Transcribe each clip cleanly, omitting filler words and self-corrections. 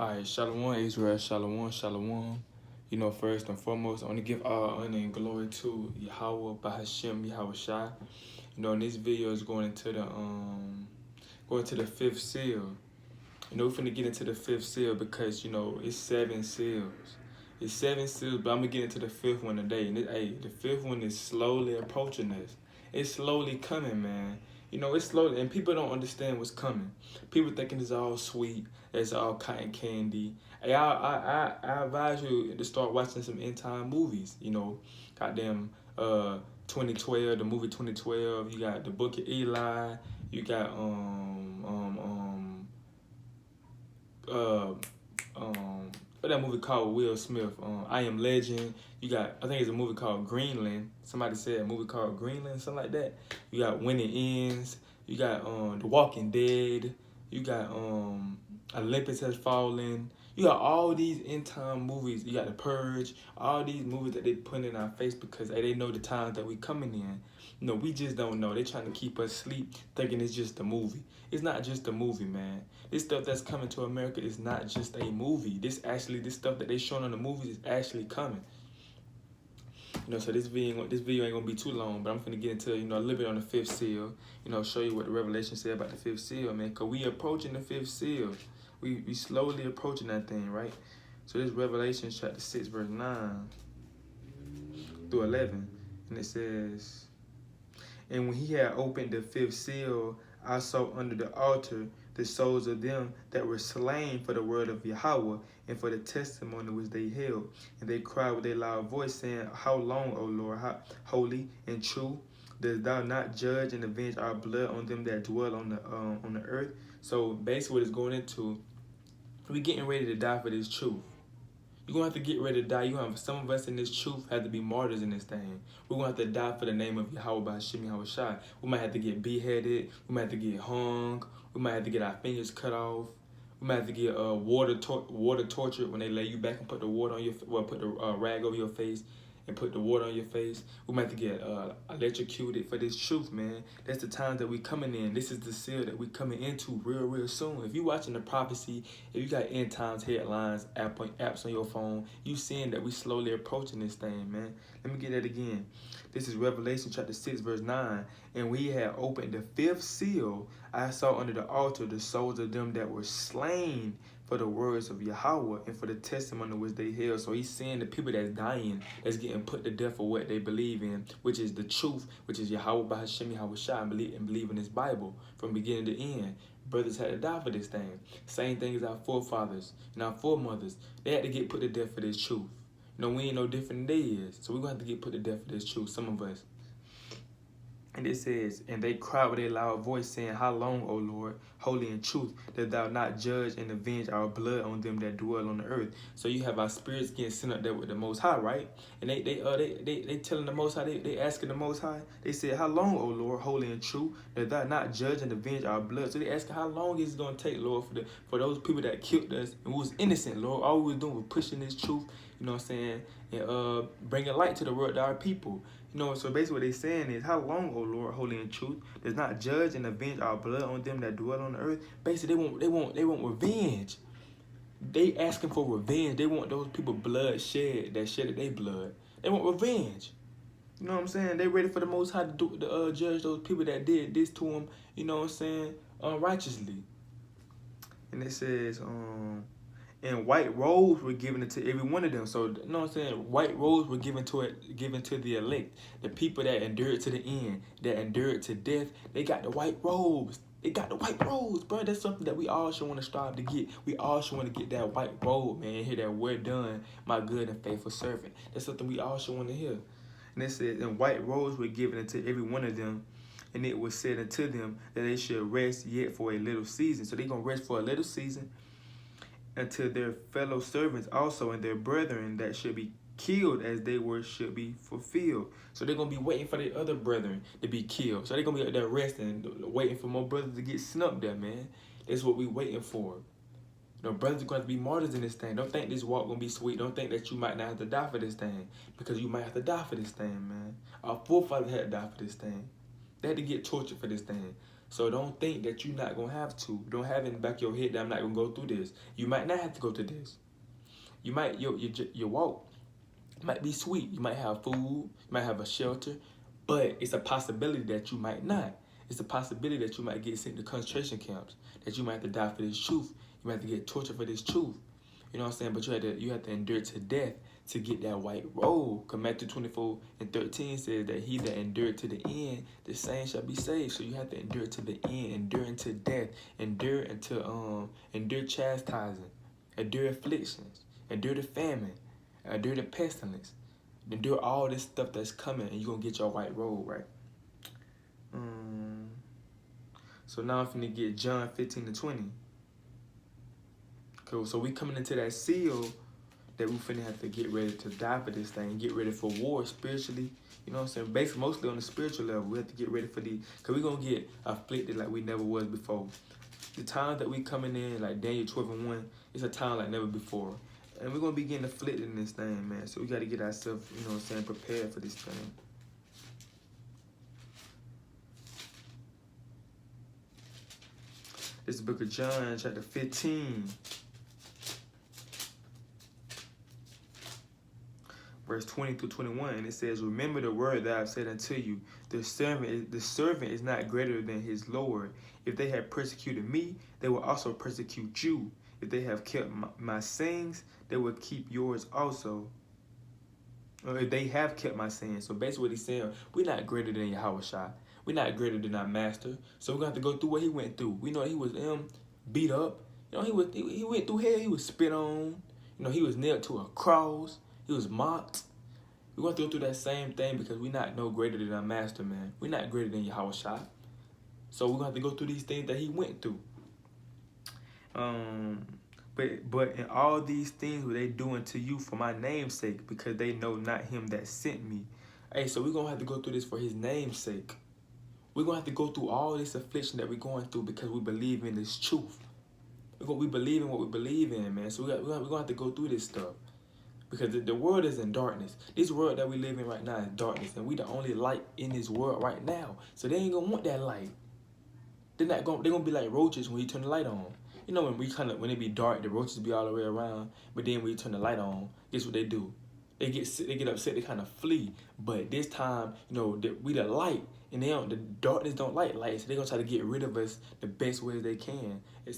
Alright, Shalom, Israel, Shalom, Shalom. First and foremost, I want to give all honor and glory to Yahweh, Bahashem, Yahweh Shai. And this video is going to the fifth seal. We're finna get into the fifth seal because, it's 7 seals. It's 7 seals, but I'm gonna get into the fifth one today. And the fifth one is slowly approaching us. It's slowly coming, man. It's slowly, and people don't understand what's coming. People thinking it's all sweet, it's all cotton candy. Hey, I advise you to start watching some end time movies. Goddamn, 2012, the movie 2012. You got the Book of Eli. You got what that movie called Will Smith? I Am Legend. You got, I think it's a movie called Greenland. Somebody said a movie called Greenland, something like that. You got When It Ends. You got The Walking Dead. You got Olympus Has Fallen. You got all these end time movies. You got The Purge. All these movies that they put in our face because they know the times that we coming in. We just don't know. They trying to keep us asleep thinking it's just a movie. It's not just a movie, man. This stuff that's coming to America is not just a movie. This stuff that they showing on the movies is actually coming. So this video ain't gonna be too long, but I'm finna get into, a little bit on the fifth seal. Show you what the Revelation said about the fifth seal, man. Cause we approaching the fifth seal. We slowly approaching that thing, right? So this Revelation chapter 6, verse 9 through 11. And it says, "And when he had opened the fifth seal, I saw under the altar the souls of them that were slain for the word of Yahweh and for the testimony which they held. And they cried with a loud voice, saying, How long, O Lord, holy and true, dost thou not judge and avenge our blood on them that dwell on the earth?" So basically what it's going into, we getting ready to die for this truth. You're going to have to get ready to die. Some of us in this truth have to be martyrs in this thing. We're going to have to die for the name of Yahweh Bahashem Yahweh Shai. We might have to get beheaded. We might have to get hung. We might have to get our fingers cut off. We might have to get water tortured when they lay you back and put the water on put the rag over your face and put the water on your face. We might have to get electrocuted for this truth, man. That's the time that we coming in. This is the seal that we coming into real soon. If you watching the prophecy, if you got end times headlines, apps on your phone, you seeing that we slowly approaching this thing, man. Let me get that again. This is Revelation chapter 6, verse 9. "And we had opened the fifth seal. I saw under the altar the souls of them that were slain for the words of Yahweh and for the testimony which they held." So he's saying the people that's dying, that's getting put to death for what they believe in, which is the truth, which is Yahweh Bahashem Yahweh Shai, and believe in his Bible from beginning to end. Brothers had to die for this thing. Same thing as our forefathers and our foremothers. They had to get put to death for this truth. We ain't no different than they is. So we're going to have to get put to death for this truth, some of us. And it says, "And they cried with a loud voice, saying, How long, O Lord, holy and truth, that thou not judge and avenge our blood on them that dwell on the earth?" So you have our spirits getting sent up there with the Most High, right? And they telling the Most High, they asking the Most High. They said, "How long, O Lord, holy and true, that thou not judge and avenge our blood?" So they asking, how long is it going to take, Lord, for those people that killed us and was innocent, Lord? All we was doing was pushing this truth, and bringing light to the world to our people. So basically what they saying is, how long, O Lord, holy and truth, does not judge and avenge our blood on them that dwell on the earth? Basically, they want revenge. They asking for revenge. They want those people blood shed that shedded their blood. They want revenge. You know what I'm saying? They ready for the Most High to judge those people that did this to them, unrighteously. And it says, and white robes were given to every one of them. So, white robes were given to the elect. The people that endured to the end, that endured to death, they got the white robes. They got the white robes, bro. That's something that we all should want to strive to get. We all should want to get that white robe, man. Hear that, "Well done, my good and faithful servant." That's something we all should want to hear. And it says, and white robes were given unto every one of them. And it was said unto them that they should rest yet for a little season. So they're going to rest for a little season, until their fellow servants also and their brethren that should be killed as they were should be fulfilled. So they're going to be waiting for their other brethren to be killed. So they're going to be up there resting, waiting for more brothers to get snubbed there, man. That's what we waiting for. Brothers are going to be martyrs in this thing. Don't think this walk going to be sweet. Don't think that you might not have to die for this thing, because you might have to die for this thing, man. Our forefathers had to die for this thing. They had to get tortured for this thing. So don't think that you're not gonna have to. Don't have it in the back of your head that I'm not gonna go through this. You might not have to go through this. You might your walk might be sweet. You might have food. You might have a shelter, but it's a possibility that you might not. It's a possibility that you might get sent to concentration camps. That you might have to die for this truth. You might have to get tortured for this truth. You know what I'm saying? But you have to endure to death to get that white robe. Because Matthew 24:13 says that he that endured to the end, the same shall be saved. So you have to endure to the end, endure unto death, endure chastising, endure afflictions, endure the famine, endure the pestilence, endure all this stuff that's coming, and you're gonna get your white robe, right? So now I'm finna get John 15-20. Cool. So we coming into that seal that we finna have to get ready to die for this thing, get ready for war spiritually. You know what I'm saying? Basically, mostly on the spiritual level, we have to get ready for because we're gonna get afflicted like we never was before. The time that we coming in, like Daniel 12:1, it's a time like never before. And we're gonna be getting afflicted in this thing, man. So we gotta get ourselves, you know what I'm saying, prepared for this thing. This is the book of John, chapter 15. Verse 20-21, and it says, remember the word that I've said unto you, the servant is not greater than his Lord. If they have persecuted me, they will also persecute you. If they have kept my sayings, they will keep yours also. Or if they have kept my sayings. So basically what he's saying, we're not greater than Yahushua. We're not greater than our master. So we're going to have to go through what he went through. We know he was beat up. You know, he went through hell. He was spit on. You know, he was nailed to a cross. He was mocked. We're going to go through that same thing because we're not no greater than our master, man. We're not greater than Yahushua. So we're going to have to go through these things that he went through. But in all these things were they doing to you for my name's sake, because they know not him that sent me. Hey, so we're going to have to go through this for his name's sake. We're going to have to go through all this affliction that we're going through because we believe in this truth. We believe in what we believe in, man. So we're going to have to go through this stuff. Because the world is in darkness. This world that we live in right now is darkness. And we the only light in this world right now. So they ain't going to want that light. They're going to be like roaches when you turn the light on. You know, when it be dark, the roaches be all the way around. But then when you turn the light on, guess what they do? They get upset, they kind of flee. But this time, you know, we the light. And the darkness don't like light. So they're going to try to get rid of us the best way they can. And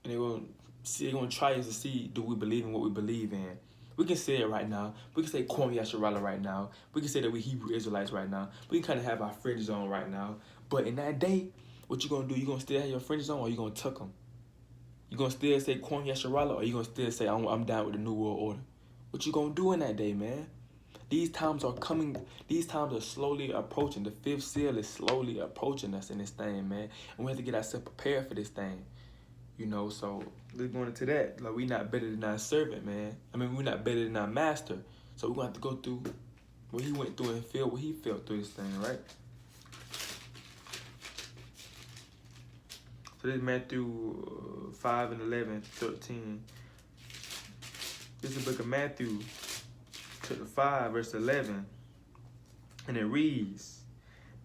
they're going to try us to see, do we believe in what we believe in? We can say it right now. We can say Kwame Yasharala right now. We can say that we Hebrew Israelites right now. We can kind of have our fringes on right now. But in that day, what you going to do? You going to still have your fringes on, or you going to tuck them? You going to still say Kwame Yasharala, or you going to still say I'm down with the New World Order? What you going to do in that day, man? These times are coming. These times are slowly approaching. The fifth seal is slowly approaching us in this thing, man. And we have to get ourselves prepared for this thing. You know, so we're going into that. Like, we're not better than our servant, man. I mean, we're not better than our master. So we're going to have to go through what he went through and feel what he felt through this thing, right? So this is Matthew 5:11-13. This is the book of Matthew, chapter 5, verse 11. And it reads,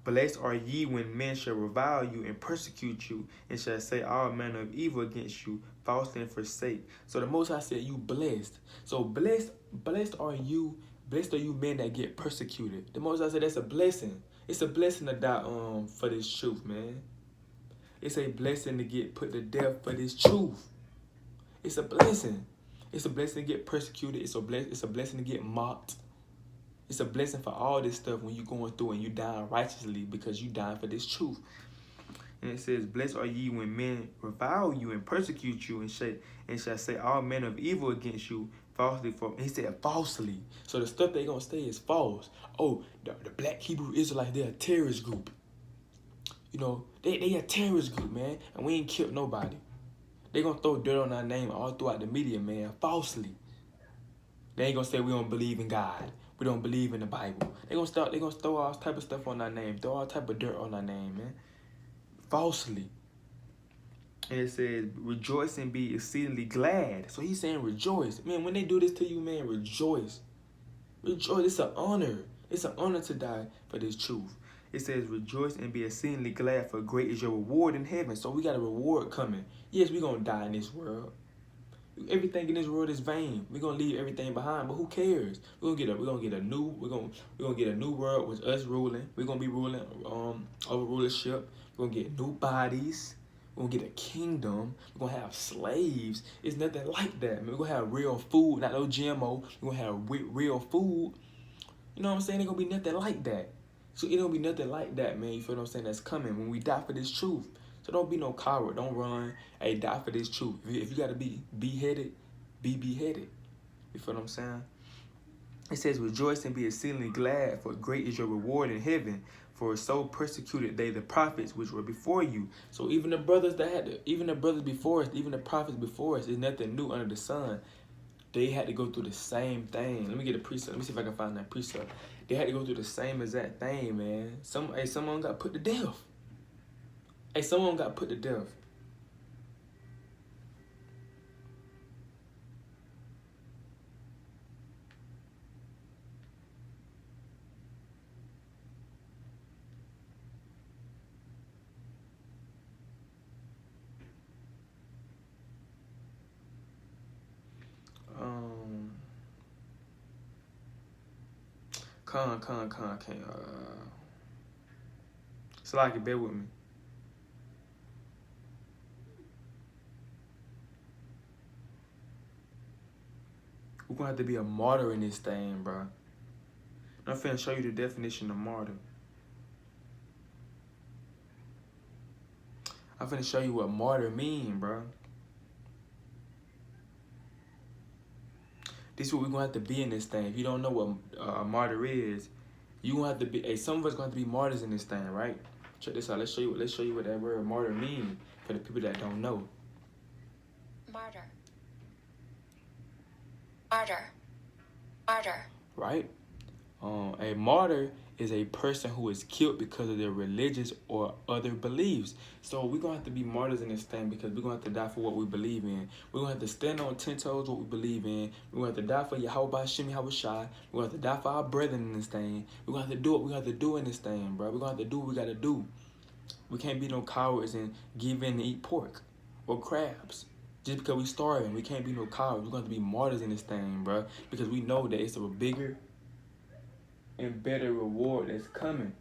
blessed are ye when men shall revile you and persecute you, and shall say all manner of evil against you, falsely and forsake. So the Most High said, you blessed. So blessed are you men that get persecuted. The Most High said that's a blessing. It's a blessing to die for this truth, man. It's a blessing to get put to death for this truth. It's a blessing. It's a blessing to get persecuted. It's a blessing to get mocked. It's a blessing for all this stuff when you're going through and you dying righteously because you dying for this truth. And it says, blessed are ye when men revile you and persecute you and shall say all manner of evil against you falsely. He said falsely. So the stuff they're going to say is false. Oh, the black Hebrew Israelites, they're a terrorist group. You know, they a terrorist group, man. And we ain't killed nobody. They going to throw dirt on our name all throughout the media, man, falsely. They ain't going to say we don't believe in God. We don't believe in the Bible. They're gonna throw all type of stuff on our name, throw all type of dirt on our name, man. Falsely. And it says, rejoice and be exceedingly glad. So he's saying rejoice. Man, when they do this to you, man, rejoice. Rejoice. It's an honor. It's an honor to die for this truth. It says, rejoice and be exceedingly glad, for great is your reward in heaven. So we got a reward coming. Yes, we're going to die in this world. Everything in this world is vain. We're gonna leave everything behind, but who cares? We're gonna get a new world with us ruling. We're gonna be ruling over rulership. We're gonna get new bodies. We're gonna get a kingdom. We're gonna have slaves. It's nothing like that, man. We're gonna have real food, not no GMO. We're gonna have real food. You know what I'm saying? It's gonna be nothing like that. So it don't be nothing like that, man. You feel what I'm saying? That's coming when we die for this truth. So don't be no coward. Don't run. Hey, die for this truth. If you gotta be beheaded, be beheaded. You feel what I'm saying? It says, rejoice and be exceedingly glad, for great is your reward in heaven. For so persecuted they the prophets which were before you. So even the brothers even the brothers before us, even the prophets before us, is nothing new under the sun. They had to go through the same thing. Let me get a precept. Let me see if I can find that precept. They had to go through the same exact thing, man. Someone got put to death. Someone got put to death. Can't. So like, bear with me. We're gonna have to be a martyr in this thing, bro. I'm finna show you the definition of martyr. I'm finna show you what martyr mean, bro. This is what we're gonna have to be in this thing. If you don't know what a martyr is, you gonna have to be. Some of us gonna have to be martyrs in this thing, right? Check this out. Let's show you what that word martyr means for the people that don't know. Martyr. Martyr. Martyr. Right? A martyr is a person who is killed because of their religious or other beliefs. So we're going to have to be martyrs in this thing because we're going to have to die for what we believe in. We're going to have to stand on 10 toes what we believe in. We're going to have to die for Yahweh Shemi Hawashai. We're going to have to die for our brethren in this thing. We're going to have to do what we have to do in this thing, bro. We're going to have to do what we got to do. We can't be no cowards and give in and eat pork or crabs. Just because we starving, we can't be no cowards. We're going to have to be martyrs in this thing, bro. Because we know that it's a bigger and better reward that's coming.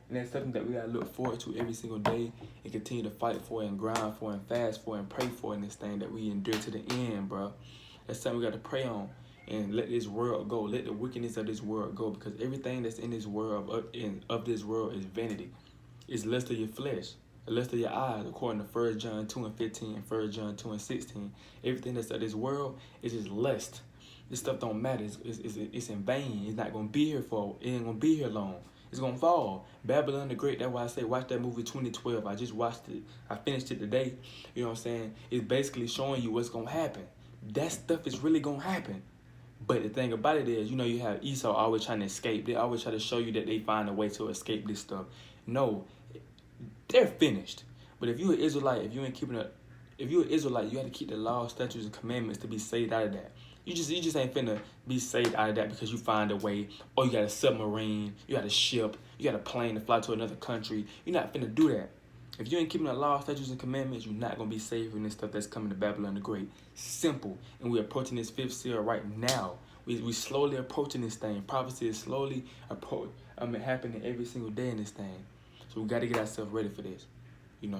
And that's something that we gotta look forward to every single day and continue to fight for and grind for and fast for and pray for in this thing that we endure to the end, bro. That's something we gotta pray on and let this world go. Let the wickedness of this world go, because everything that's in this world, of this world, is vanity. It's lust of your flesh, the lust of your eyes, according to 1 John 2 and 15 and 1 John 2 and 16. Everything that's of this world is just lust. This stuff don't matter. It's in vain. It's not gonna be here it ain't gonna be here long. It's gonna fall. Babylon the Great. That's why I say watch that movie 2012. I just watched it. I finished it today. You know what I'm saying? It's basically showing you what's gonna happen. That stuff is really gonna happen. But the thing about it is, you have Esau always trying to escape. They always try to show you that they find a way to escape this stuff. No, they're finished. But if you're an Israelite, if you're an Israelite, you have to keep the law, statutes, and commandments to be saved out of that. You just ain't finna be saved out of that because you find a way, or you got a submarine, you got a ship, you got a plane to fly to another country. You're not finna do that. If you ain't keeping the law, statutes, and commandments, you're not gonna be saved from this stuff that's coming to Babylon the Great. Simple. And we're approaching this fifth seal right now. We slowly approaching this thing. Prophecy is slowly happening every single day in this thing. So we gotta get ourselves ready for this.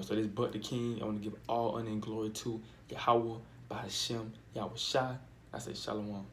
So this but the King, I want to give all honor and glory to Yahweh, Bahashem, Yahweh Shai. I say Shalom.